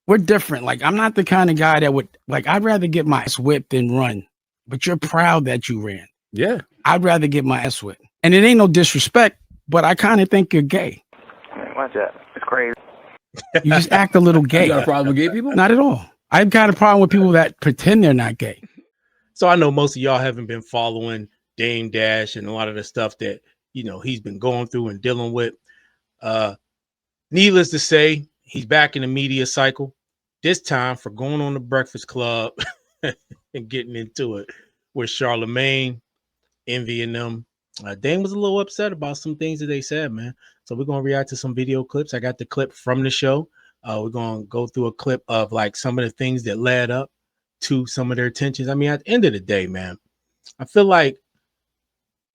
We're different. Like, I'm not the kind of guy that would, like, I'd rather get my ass whipped than run. But you're proud that you ran. Yeah. I'd rather get my ass whipped. And it ain't no disrespect, but I kind of think you're gay. Man, watch that. It's crazy. You just act a little gay. You got a problem with gay people? Not at all. I've got a problem with people that pretend they're not gay. So I know most of y'all haven't been following Dame Dash and a lot of the stuff that, you know, he's been going through and dealing with. Needless to say, he's back in the media cycle, this time for going on the Breakfast Club and getting into it with Charlamagne, envying them. Dame was a little upset about some things that they said, man. So we're going to react to some video clips. I got the clip from the show. We're going to go through a clip of like some of the things that led up to some of their tensions. I mean, at the end of the day, man, I feel like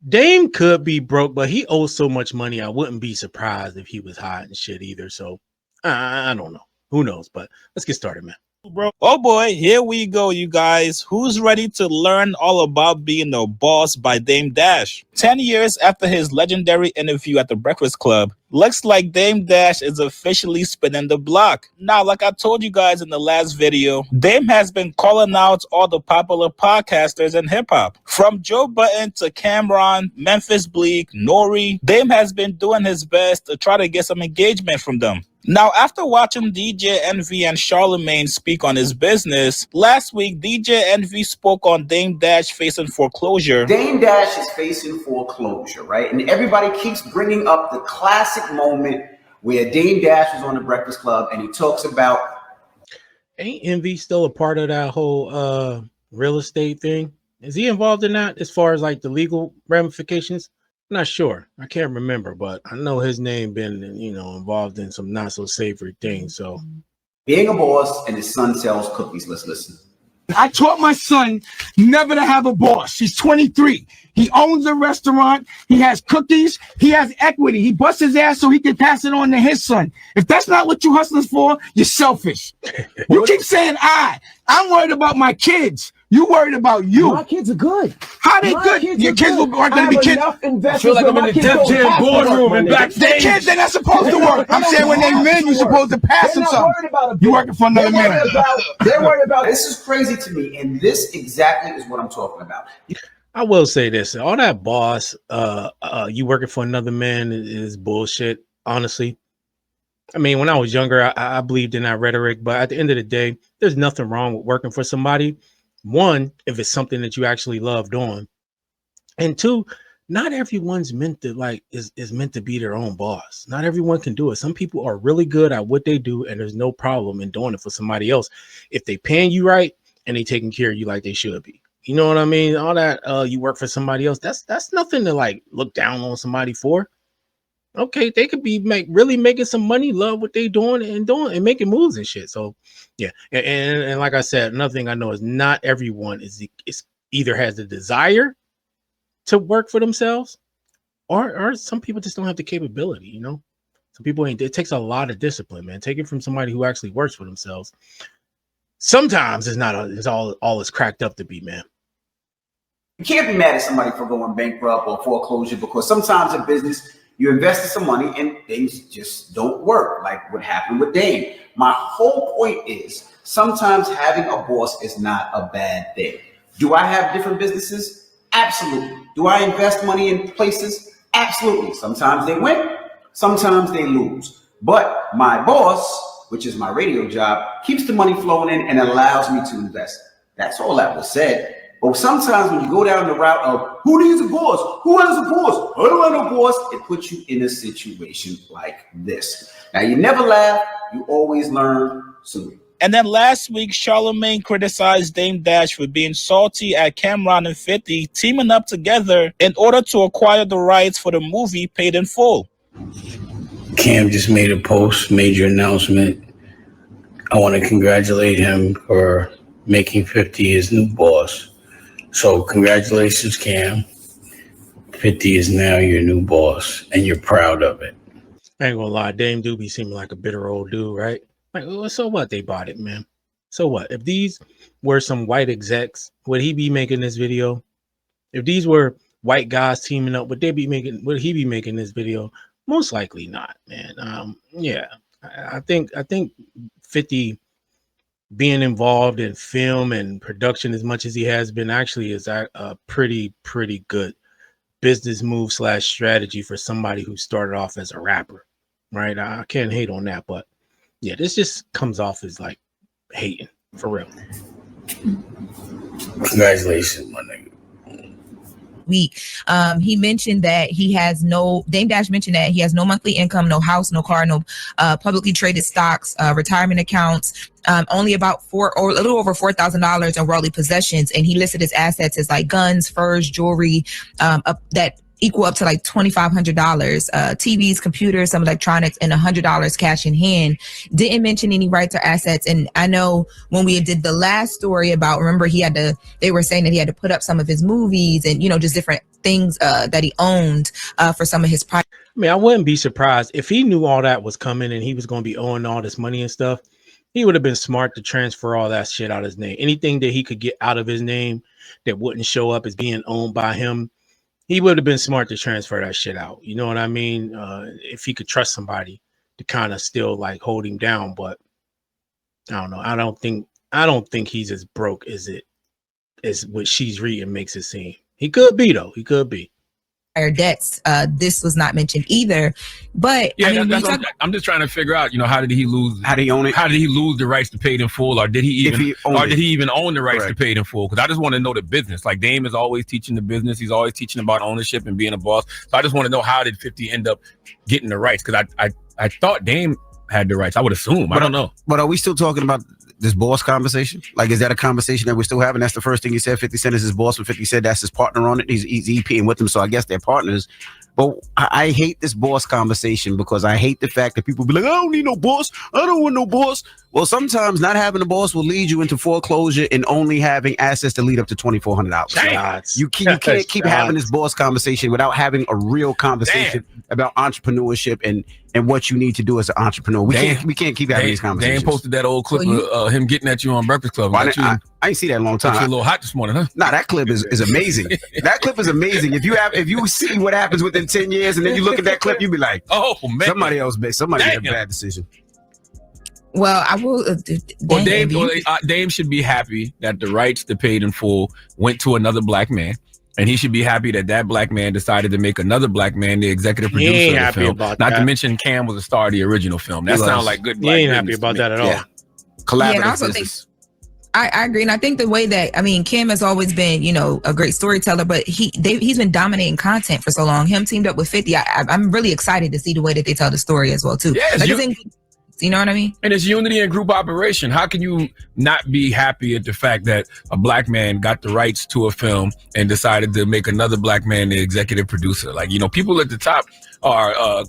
Dame could be broke, but he owes so much money. I wouldn't be surprised if he was hot and shit either. So I don't know. Who knows? But let's get started, man. Bro, oh boy, here we go, you guys. Who's ready to learn all about being a boss by Dame Dash? 10 years after his legendary interview at the Breakfast Club, looks like Dame Dash is officially spinning the block. Now, like I told you guys in the last video, Dame has been calling out all the popular podcasters in hip-hop. From Joe Budden to Cameron, Memphis Bleak, Nori, Dame has been doing his best to try to get some engagement from them. Now, after watching DJ Envy and Charlamagne speak on his business, last week DJ Envy spoke on Dame Dash facing foreclosure. Dame Dash is facing foreclosure, right? And everybody keeps bringing up the classic moment where Dame Dash was on the Breakfast Club and he talks about... Ain't Envy still a part of that whole real estate thing? Is he involved in that as far as like the legal ramifications? I'm not sure. I can't remember, but I know his name been, you know, involved in some not so savory things. So being a boss and his son sells cookies. Let's listen. I taught my son never to have a boss. He's 23. He owns a restaurant. He has cookies. He has equity. He busts his ass so he can pass it on to his son. If that's not what you hustlers for, you're selfish. You keep saying I'm worried about my kids. You worried about you. My kids are good. How they good? Your kids aren't going to be kids. I feel like I'm in the Def Jam boardroom and backstage. The kids, they're not supposed to work. I'm saying when they men, you're supposed to pass them something. You're working for another man. They're worried about this is crazy to me, and this exactly is what I'm talking about. I will say this: all that boss, you working for another man is bullshit. Honestly, I mean, when I was younger, I believed in that rhetoric, but at the end of the day, there's nothing wrong with working for somebody. One, if it's something that you actually love doing, and two, not everyone's meant to is meant to be their own boss. Not everyone can do it. Some people are really good at what they do, and there's no problem in doing it for somebody else if they paying you right and they taking care of you like they should be. You know what I mean? All that you work for somebody else. That's nothing to like look down on somebody for. Okay, they could be really making some money, love what they doing and making moves and shit. So yeah, and like I said, another thing I know is not everyone is either has the desire to work for themselves, or some people just don't have the capability. You know, some people ain't. It takes a lot of discipline, man. Take it from somebody who actually works for themselves. Sometimes it's all it's cracked up to be, man. You can't be mad at somebody for going bankrupt or foreclosure because sometimes in business you invested some money and things just don't work, like what happened with Dame. My whole point is sometimes having a boss is not a bad thing. Do I have different businesses? Absolutely. Do I invest money in places? Absolutely. Sometimes they win, sometimes they lose. But my boss, which is my radio job, keeps the money flowing in and allows me to invest. That's all that was said. But sometimes when you go down the route of who needs a boss? Who has a boss? I don't want a boss. It puts you in a situation like this. Now, you never laugh. You always learn soon. And then last week, Charlamagne criticized Dame Dash for being salty at Cameron and 50 teaming up together in order to acquire the rights for the movie Paid in Full. Cam just made a post, major announcement. I want to congratulate him for making 50 his new boss. So congratulations, Cam. 50 is now your new boss, and you're proud of it. I ain't gonna lie, Dame do be seeming like a bitter old dude, right? Like, well, so what? They bought it, man. So what? If these were some white execs, would he be making this video? If these were white guys teaming up, would he be making this video? Most likely not, man. Yeah, I think 50 being involved in film and production as much as he has been actually is a pretty good business move / strategy for somebody who started off as a rapper, right? I can't hate on that, but yeah, this just comes off as like hating for real. Congratulations, my nigga. Week. He mentioned that Dame Dash mentioned that he has no monthly income, no house, no car, no publicly traded stocks, retirement accounts, only about a little over $4,000 in worldly possessions. And he listed his assets as like guns, furs, jewelry, that equal up to like $2,500, TVs, computers, some electronics, and $100 cash in hand. Didn't mention any rights or assets. And I know when we did the last story about, remember they were saying that he had to put up some of his movies and, just different things that he owned for some of his projects. I mean, I wouldn't be surprised if he knew all that was coming and he was going to be owing all this money and stuff. He would have been smart to transfer all that shit out of his name. Anything that he could get out of his name that wouldn't show up as being owned by him, he would have been smart to transfer that shit out. You know what I mean? If he could trust somebody to kind of still like hold him down, but I don't know. I don't think he's as broke as what she's reading makes it seem. He could be though. He could be. Debts. This was not mentioned either, but yeah, I'm just trying to figure out, how did he lose? How did he own it? How did he lose the rights to pay it in full, or did he even own the rights to pay it in full? Because I just want to know the business. Like Dame is always teaching the business. He's always teaching about ownership and being a boss. So I just want to know, how did 50 end up getting the rights? Because I thought Dame had the rights. I would assume. I don't know. But are we still talking about this boss conversation? Like, is that a conversation that we're still having? That's the first thing you said. 50 Cent is his boss, but 50 said that's his partner on it. He's EPing with him, so I guess they're partners. But I hate this boss conversation because I hate the fact that people be like, I don't need no boss. I don't want no boss. Well, sometimes not having a boss will lead you into foreclosure and only having assets to lead up to $2,400. So you can't keep having this boss conversation without having a real conversation about entrepreneurship and what you need to do as an entrepreneur. We can't keep having these conversations. Dan posted that old clip of him getting at you on Breakfast Club. I ain't see that in a long time. You're a little hot this morning, huh? Nah, that clip is amazing. That clip is amazing. If you see what happens within 10 years and then you look at that clip, you be like, oh man, somebody made a bad decision. Well, I will. Dame should be happy that the rights to paid in full went to another black man. And he should be happy that black man decided to make another black man the executive producer of the film. Not to mention Cam was the star of the original film. That sounds like good black. He ain't happy about that at all. Collaborative and I also business. I agree. And I think the way that, Kim has always been, a great storyteller, but he's been dominating content for so long. Him teamed up with 50. I'm really excited to see the way that they tell the story as well, too. Yes, you know what I mean? And it's unity and group operation. How can you not be happy at the fact that a black man got the rights to a film and decided to make another black man the executive producer? Like, people at the top are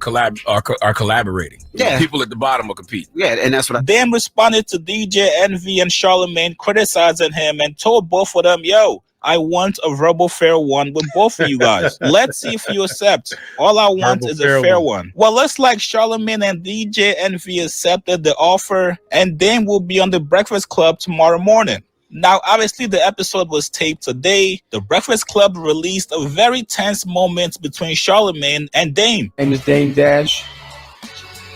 collaborating. Yeah. People at the bottom are competing. Yeah, and that's what Dame responded to DJ Envy and Charlamagne criticizing him and told both of them, yo, I want a verbal fair one with both of you guys. Let's see if you accept. All I want is a fair one. Well, looks like Charlamagne and DJ Envy accepted the offer, and Dame will be on the Breakfast Club tomorrow morning. Now, obviously, the episode was taped today. The Breakfast Club released a very tense moment between Charlamagne and Dame. My name is Dame Dash,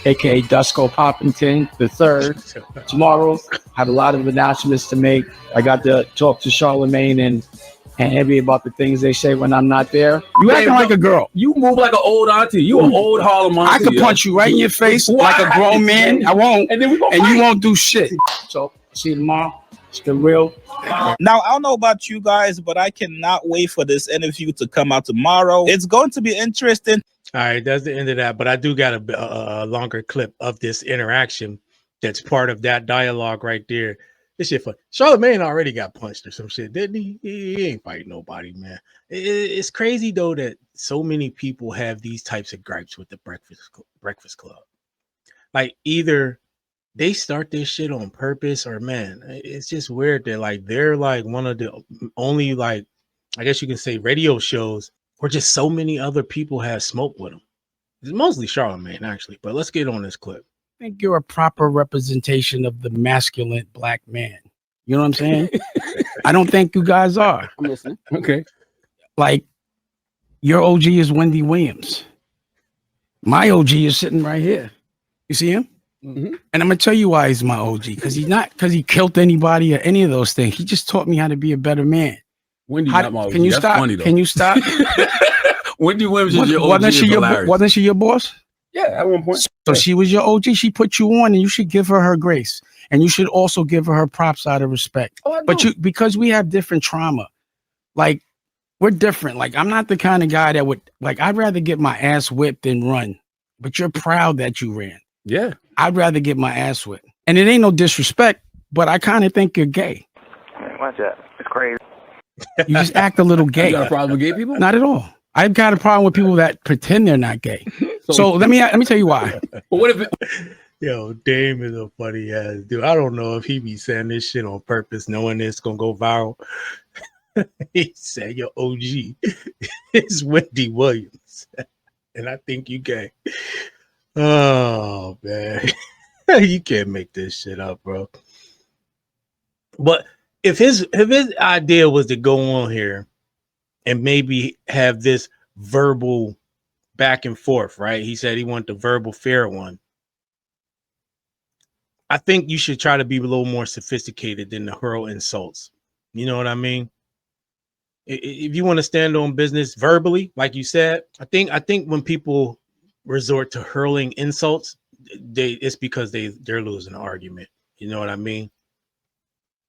aka Dusko Poppington III. Tomorrow, I have a lot of announcements to make. I got to talk to Charlamagne and Envy about the things they say when I'm not there. You acting like a girl. You move like an old auntie. You an old Harlem auntie. I could punch you right in your face like a grown man. I won't. And you won't do shit. So, see you tomorrow. It's been real. Now, I don't know about you guys, but I cannot wait for this interview to come out tomorrow. It's going to be interesting. All right, that's the end of that. But I do got a longer clip of this interaction that's part of that dialogue right there. This shit fun. Charlamagne already got punched or some shit, didn't he? He ain't fighting nobody, man. It's crazy, though, that so many people have these types of gripes with the Breakfast Club. Like, either they start this shit on purpose or, man, it's just weird that, like, they're, like, one of the only, like, I guess you can say radio shows where just so many other people have smoke with them. It's mostly Charlamagne, actually, but let's get on this clip. I think you're a proper representation of the masculine black man. You know what I'm saying? I don't think you guys are. I'm listening. Okay. Like, your OG is Wendy Williams. My OG is sitting right here. You see him? And I'm gonna tell you why he's my OG. Because he killed anybody or any of those things. He just taught me how to be a better man. Wendy not my OG. Can you That's stop? funny, though. Can you stop? Wendy Williams is your OG. Wasn't she your boss? Yeah, at one point. So she was your OG. She put you on, and you should give her grace, and you should also give her props out of respect. Because we have different trauma, like we're different. Like I'm not the kind of guy that would like. I'd rather get my ass whipped than run. But you're proud that you ran. Yeah, I'd rather get my ass whipped, and it ain't no disrespect, but I kind of think you're gay. Watch that. It's crazy. You just act a little gay. You got a problem with gay people? Not at all. I've got a problem with people that pretend they're not gay. So let me tell you why. But what if Yo, Dame is a funny ass dude. I don't know if he be saying this shit on purpose, knowing it's gonna go viral. He said, "Your OG is Wendy Williams, and I think you gay." Oh man, you can't make this shit up, bro. But if his idea was to go on here and maybe have this verbal back and forth, right? He said he wanted the verbal fair one. I think you should try to be a little more sophisticated than the hurl insults. You know what I mean? If you want to stand on business verbally, like you said, I think when people resort to hurling insults, it's because they're losing an argument. You know what I mean?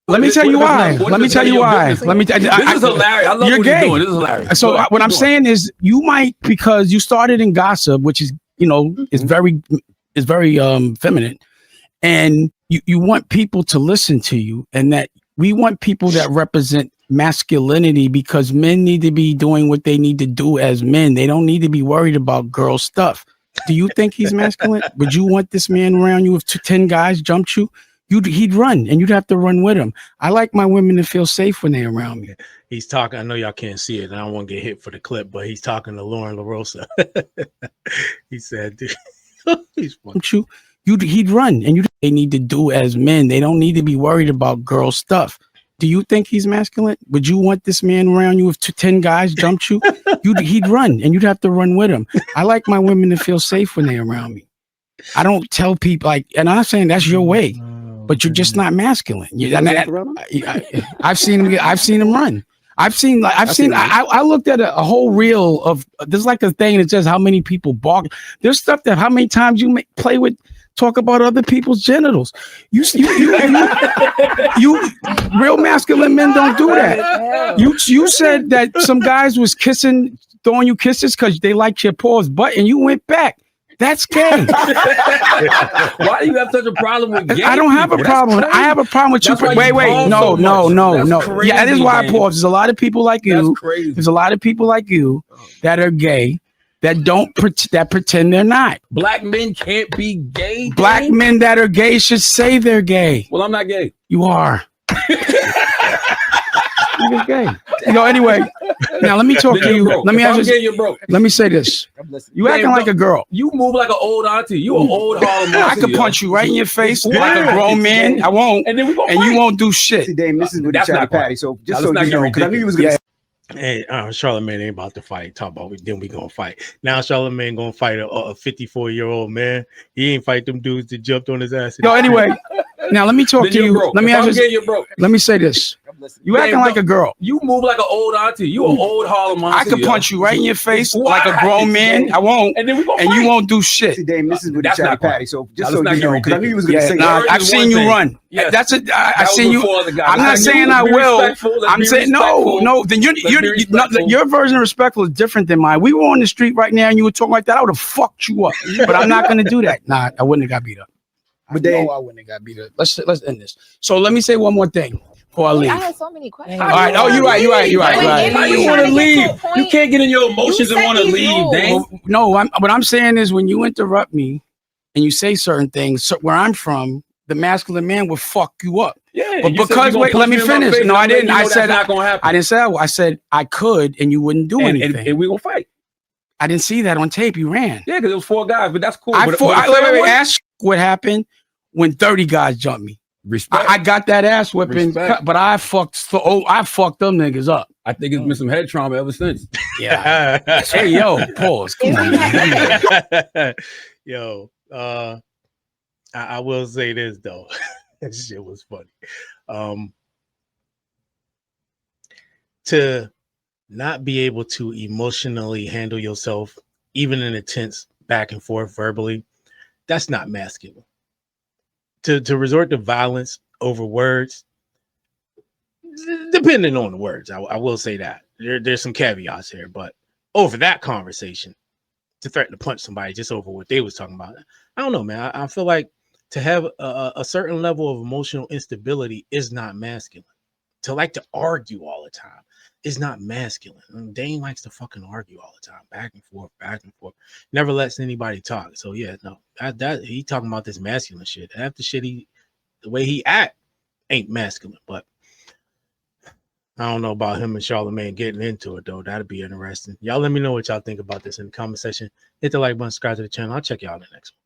Let me tell you why. Let me tell you why. This is hilarious. I love you're what gay. you're doing. This is hilarious. So what I'm saying is, you might, because you started in gossip, which is, is very feminine, and you want people to listen to you, and that we want people that represent masculinity, because men need to be doing what they need to do as men. They don't need to be worried about girl stuff. Do you think he's masculine? Would you want this man around you if 10 guys jumped you? He'd run, and you'd have to run with him. I like my women to feel safe when they're around me. He's talking. I know y'all can't see it, and I don't want to get hit for the clip, but he's talking to Lauren LaRosa. He said, dude, he's funny. He'd run, and they need to do as men. They don't need to be worried about girl stuff. Do you think he's masculine? Would you want this man around you if 10 guys jumped you? He'd run, and you'd have to run with him. I like my women to feel safe when they're around me. I don't tell people and I'm not saying that's your way, but you're just not masculine. I've seen him run. I looked at a whole reel of, there's like a thing that says how many people bark. There's stuff that how many times you talk about other people's genitals. You real masculine men don't do that. You said that some guys was throwing you kisses because they liked your paws butt, and you went back. That's gay. Why do you have such a problem with gay? I don't have a problem. I have a problem with you. Wait. No. Yeah, that is why I pause. There's a lot of people like you. There's a lot of people like you that are gay that pretend they're not. Black men can't be gay. Black men that are gay should say they're gay. Well, I'm not gay. You are. You're gay. Anyway, now let me talk to you. Let me ask you. Let me say this. You acting like a girl. You move like an old auntie. You an old Harlem auntie. I could punch you right in your face like a grown man. I won't. And you won't do shit. See, Dame, this is with the chat patty. So just so you know, because I knew you was gonna. Hey, Charlamagne ain't about to fight. Talk about then we gonna fight. Now Charlamagne gonna fight a 54-year-old man. He ain't fight them dudes that jumped on his ass. Anyway, now let me talk to you. Let me ask you. Let me say this. You acting like a girl. You move like an old auntie. You an old Harlem auntie. I could punch you right in your face like a grown man. I won't. And you won't do shit. See, Dame, this is with the chat patty. So just so you know, because I knew you was gonna say. I've seen you run. Yeah, that's it. I've seen you. I'm not saying I will. I'm saying no. Then your version of respectful is different than mine. We were on the street right now, and you were talking like that. I would have fucked you up. But I'm not gonna do that. Nah, I wouldn't have got beat up. But I wouldn't have got beat up. Let's end this. So let me say one more thing before I leave. I had so many questions. All right. Oh, you're right. How you want to leave? You can't get in your emotions and want to leave, Dang. No, what I'm saying is when you interrupt me and you say certain things, where I'm from, the masculine man will fuck you up. Yeah, but because let me finish. No, I didn't. I said not gonna happen. I didn't say that. I said I could, and you wouldn't do anything. And we gonna fight. I didn't see that on tape. You ran. Yeah, because it was 4 guys, but that's cool. Ask what happened when 30 guys jumped me. Respect. I got that ass whipping, but I fucked them niggas up. I think it's been some head trauma ever since. Yeah. Hey, yo, pause. Come on, man. Yo, I will say this though. That shit was funny. To not be able to emotionally handle yourself, even in a tense back and forth verbally, that's not masculine. To resort to violence over words, depending on the words, I will say that there's some caveats here, but over that conversation, to threaten to punch somebody just over what they was talking about, I don't know, man. I feel like to have a certain level of emotional instability is not masculine. To like to argue all the time is not masculine. I mean, Dane likes to fucking argue all the time, back and forth, never lets anybody talk. So yeah, no, that he talking about this masculine shit. Half the shit the way he act ain't masculine, but I don't know about him and Charlamagne getting into it though. That'd be interesting. Y'all let me know what y'all think about this in the comment section. Hit the like button, subscribe to the channel. I'll check y'all in the next one.